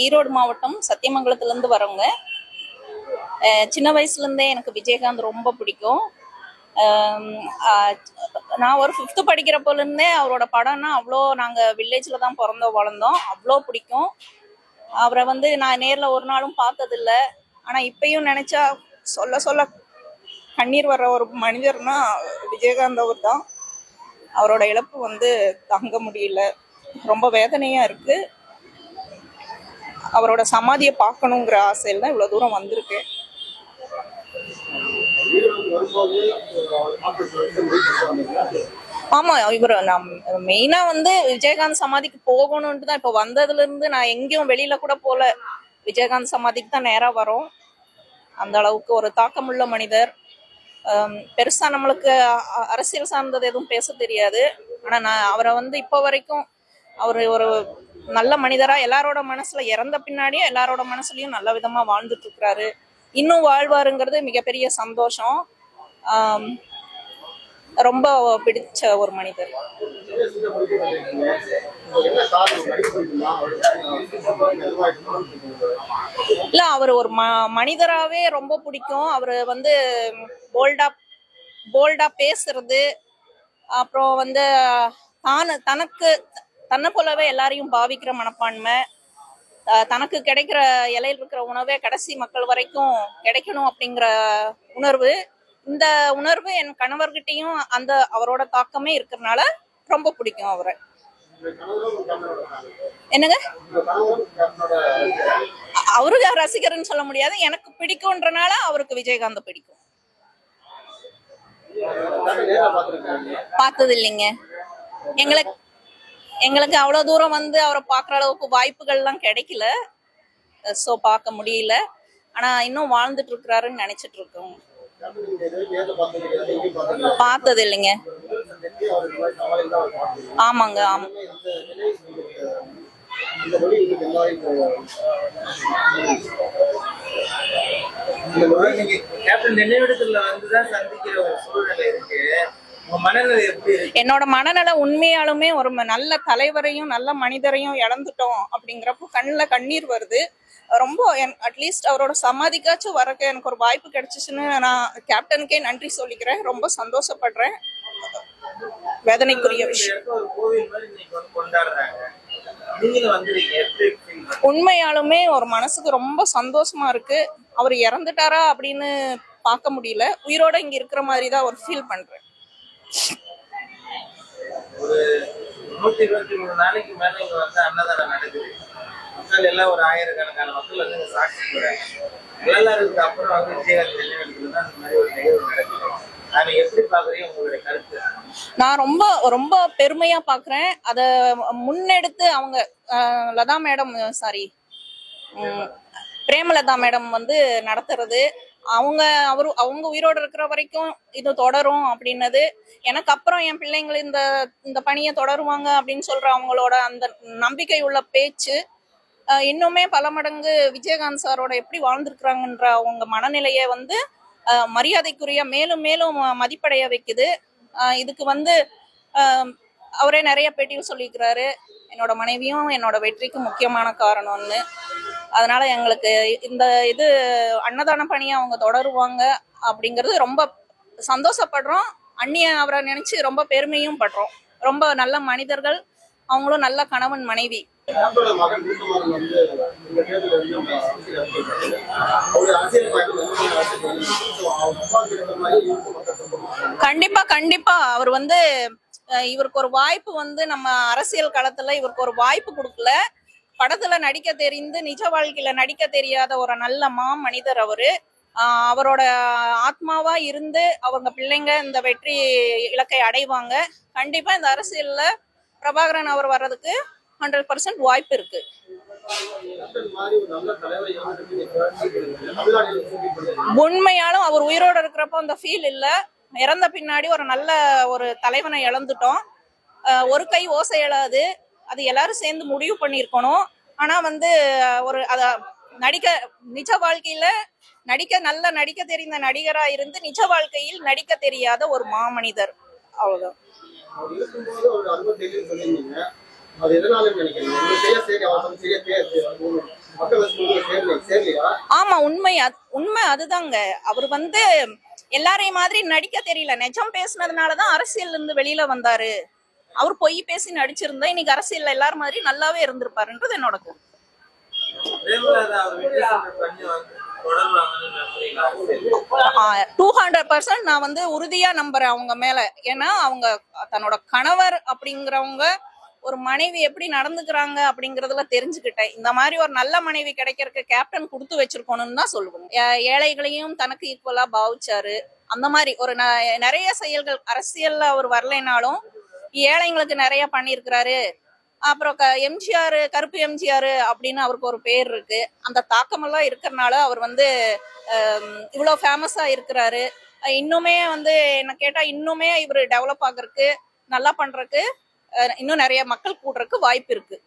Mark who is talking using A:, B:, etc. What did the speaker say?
A: ஈரோடு மாவட்டம் சத்தியமங்கலத்துல இருந்து வரவங்க. சின்ன வயசுல இருந்தே எனக்கு விஜயகாந்த் ரொம்ப பிடிக்கும். நான் ஒரு 5th படிக்கிறப்போல இருந்தே அவரோட படம்னா அவ்வளோ, நாங்க வில்லேஜ்ல தான் பிறந்தோம் வளர்ந்தோம், அவ்வளோ பிடிக்கும். அவரை வந்து நான் நேர்ல ஒரு நாளும் பார்த்ததில்ல. ஆனா இப்பயும் நினைச்சா சொல்ல சொல்ல கண்ணீர் வர்ற ஒரு மனிதர்னா விஜயகாந்த் அவர் தான். அவரோட இழப்பு வந்து தாங்க முடியல, ரொம்ப வேதனையா இருக்கு. அவரோட சமாதியை பார்க்கணுங்கிற ஆசையில் தான் இவ்வளவு தூரம் வந்திருக்கேன். ஆமா, இவர் நான் மெயினா வந்து விஜயகாந்த் சமாதிக்கு போகணும்னு தான் இப்ப வந்ததுல இருந்து நான் எங்கேயும் வெளியில கூட போல. விஜயகாந்த் சமாதிக்கு தான் நேரா வரும். அந்த அளவுக்கு ஒரு தாக்கமுள்ள மனிதர். பெருசா நம்மளுக்கு அரசியல் சார்ந்தது எதுவும் பேச தெரியாது. ஆனா நான் அவரை வந்து இப்ப வரைக்கும் அவரு ஒரு நல்ல மனிதரா எல்லாரோட மனசுல, இறந்த பின்னாடியும் எல்லாரோட மனசுலயும் நல்ல விதமா வாழ்ந்துட்டு இருக்கிறாரு. இன்னும் வாழ்வாருங்கிறது மிகப்பெரிய சந்தோஷம். ரொம்ப பிடிச்ச ஒரு மனிதர். இல்ல, அவர் ஒரு மனிதராவே ரொம்ப பிடிக்கும். அவரு வந்து போல்டா பேசுறது, அப்புறம் வந்து தன்னை போலவே எல்லாரையும் பாவிக்கிற மனப்பான்மை, தனக்கு கிடைக்கிற இலையில் இருக்கிற உணவே கடைசி மக்கள் வரைக்கும் கிடைக்கணும் அப்படிங்கிற உணர்வு. இந்த உணர்வு என் கணவர்கிட்டையும் அந்த அவரோட தாக்கமே இருக்கிறதுனால ரொம்ப பிடிக்கும் அவரை. என்னங்க, அவருக்கு ரசிகர்னு சொல்ல முடியாது, எனக்கு பிடிக்கும்ன்றனால அவருக்கு விஜயகாந்த் பிடிக்கும். பார்த்தது இல்லைங்க. எங்களுக்கு அவ்வளவு தூரம் வந்து அவரை பார்க்குற அளவுக்கு வாய்ப்புகள்லாம் கிடைக்கல. ஸோ பார்க்க முடியல. ஆனா இன்னும் வாழ்ந்துட்டு இருக்கிறாருன்னு நினைச்சிட்டு இருக்கோம். பார்த்தது இல்லைங்க. ஆமாங்க, ஆமா. என்னோட மனநல உண்மையாலுமே ஒரு நல்ல தலைவரையும் நல்ல மனிதரையும் இழந்துட்டோம் அப்படிங்கிறப்போ கண்ணில் கண்ணீர் வருது. ரொம்ப அட்லீஸ்ட் அவரோட சமாதிக்காச்சும் வரக்க எனக்கு ஒரு வாய்ப்பு கிடைச்சிச்சுன்னு நான் கேப்டனுக்கே நன்றி சொல்லிக்கிறேன். ரொம்ப சந்தோஷப்படுறேன். வேதனைக்குரிய விஷயம். உண்மையாலுமே ஒரு மனசுக்கு ரொம்ப சந்தோஷமா இருக்கு. அவர் இறந்துட்டாரா அப்படின்னு பார்க்க முடியல. உயிரோட இங்க இருக்கிற மாதிரி தான் ஒரு ஃபீல் பண்றேன்.
B: ஒரு 123 நாளைக்கு மேல இங்க வந்து அன்னதானம் நடக்குது. மக்கள் எல்லாம் ஒரு ஆயிரக்கணக்கான மக்கள் வந்து சாட்சி போறாங்க. எல்லாருக்கு அப்புறம் வந்து விஜயகாந்த் நினைவிடத்துல தான் இந்த மாதிரி ஒரு நிகழ்வு நடக்குது. அதை எப்படி பாக்குறீங்க, உங்களுடைய கருத்து?
A: நான் ரொம்ப ரொம்ப பெருமையா பாக்குறேன். அத முன்னெடுத்து அவங்க பிரேமலதா மேடம் வந்து நடத்துறது, அவங்க உயிரோடு இருக்கிற வரைக்கும் இது தொடரும் அப்படின்னது, எனக்கு அப்புறம் என் பிள்ளைங்கள் இந்த பணியை தொடருவாங்க அப்படின்னு சொல்ற அவங்களோட அந்த நம்பிக்கை உள்ள பேச்சு இன்னுமே பல மடங்கு விஜயகாந்த் சாரோட எப்படி வாழ்ந்திருக்கிறாங்கன்ற அவங்க மனநிலையை வந்து மரியாதைக்குரிய மேலும் மேலும் மதிப்படைய வைக்குது. இதுக்கு வந்து அவரே நிறைய பேட்டியில் சொல்லியிருக்கிறாரு, என்னோட மனைவியும் என்னோட வெற்றிக்கு முக்கியமான காரணம்னு. அதனால எங்களுக்கு இது அன்னதான பணியை அவங்க தொடருவாங்க அப்படிங்கிறது ரொம்ப சந்தோஷப்படுறோம். அவரை நினைச்சு ரொம்ப பெருமையும் படுறோம். ரொம்ப நல்ல மனிதர்கள், அவங்களும் நல்ல கணவன் மனைவி. கண்டிப்பா கண்டிப்பா அவர் வந்து இவருக்கு ஒரு வாய்ப்பு வந்து நம்ம அரசியல் களத்துல இவருக்கு ஒரு வாய்ப்பு கொடுக்கல. படத்துல நடிக்க தெரிந்து நிஜ வாழ்க்கையில நடிக்க தெரியாத ஒரு நல்ல மனிதர் அவரு. அவரோட ஆத்மாவா இருந்து அவங்க பிள்ளைங்க இந்த வெற்றி இலக்கை அடைவாங்க. கண்டிப்பா இந்த அரசியல்ல பிரபாகரன் அவர் வர்றதுக்கு 100% வாய்ப்பு இருக்கு. உண்மையாலும் அவர் உயிரோடு இருக்கிறப்போ அந்த ஃபீல் இல்ல. இறந்த பின்னாடி ஒரு நல்ல ஒரு தலைவனை இழந்துட்டோம். ஒரு கை ஓசை எழாது, அது எல்லாரும் சேர்ந்து முடிவு பண்ணியிருக்கணும். ஆனா வந்து ஒரு நிஜ வாழ்க்கையில நடிக்க தெரிந்த நடிகரா இருந்து நிஜ வாழ்க்கையில் நடிக்க தெரியாத ஒரு மாமனிதர். அவ்வளவுதான்.
C: அது எதனால நினைக்கிறீங்க?
A: ஆமா, உண்மை அதுதாங்க. அவர் வந்து எல்லாரையும் மாதிரி நடிக்க தெரியல. நிஜம் பேசினதுனாலதான் அரசியல்ல இருந்து வெளியில வந்தாரு. அவர் பொய் பேசி நடிச்சிருந்தா இன்னைக்கு அரசியல்ல எல்லாரும் மாதிரி நல்லாவே இருந்திருப்பாருன்றது என்னோட கருத்து.
B: பிரேமலதா அவர் வெற்றி பெற்ற பண்ணி வந்து தொடர்வாங்கன்னு நம்புறீங்களா அரசியல்?
A: 200% நான் வந்து உறுதியா நம்புறேன் அவங்க மேல. ஏன்னா அவங்க தன்னோட கணவர் அப்படிங்கிறவங்க ஒரு மனைவி எப்படி நடந்துக்கிறாங்க அப்படிங்கறதுல தெரிஞ்சுக்கிட்டேன். இந்த மாதிரி ஒரு நல்ல மனைவி கிடைக்கிறதுக்கு கேப்டன் கொடுத்து வச்சிருக்கணும்னு தான் சொல்லுவேன். ஏழைகளையும் தனக்கு ஈக்குவலா பாவிச்சாரு. அந்த மாதிரி ஒரு நிறைய செயல்கள் அரசியல்ல அவர் வரலைனாலும் ஏழைங்களுக்கு நிறைய பண்ணியிருக்கிறாரு. அப்புறம் எம்ஜிஆர், கருப்பு எம்ஜிஆர் அப்படின்னு அவருக்கு ஒரு பேர் இருக்கு. அந்த தாக்கமெல்லாம் இருக்கிறனால அவர் வந்து இவ்வளவு ஃபேமஸா இருக்கிறாரு. இன்னுமே வந்து என்ன கேட்டா இன்னுமே இவர் டெவலப் ஆகுறதுக்கு நல்லா பண்றதுக்கு இன்னும் நிறைய மக்கள் கூடுறதுக்கு வாய்ப்பு இருக்கு.